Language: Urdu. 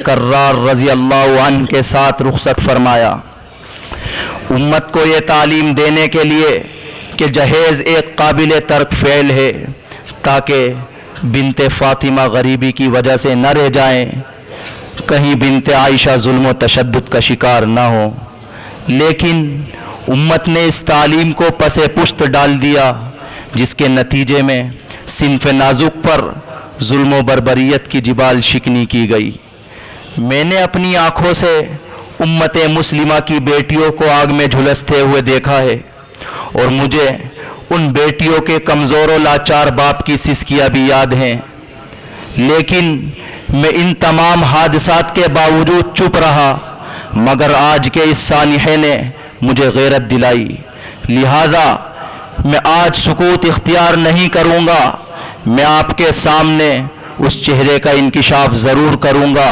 کرار رضی اللہ عنہ کے ساتھ رخصت فرمایا۔ امت کو یہ تعلیم دینے کے لیے کہ جہیز ایک قابل ترک فعل ہے تاکہ بنت فاطمہ غریبی کی وجہ سے نہ رہ جائیں، کہیں بنت عائشہ ظلم و تشدد کا شکار نہ ہو، لیکن امت نے اس تعلیم کو پس پشت ڈال دیا، جس کے نتیجے میں صنف نازک پر ظلم و بربریت کی جبال شکنی کی گئی۔ میں نے اپنی آنکھوں سے امت مسلمہ کی بیٹیوں کو آگ میں جھلستے ہوئے دیکھا ہے، اور مجھے ان بیٹیوں کے کمزور و لاچار باپ کی سسکیاں بھی یاد ہیں، لیکن میں ان تمام حادثات کے باوجود چپ رہا، مگر آج کے اس سانحے نے مجھے غیرت دلائی، لہذا میں آج سکوت اختیار نہیں کروں گا، میں آپ کے سامنے اس چہرے کا انکشاف ضرور کروں گا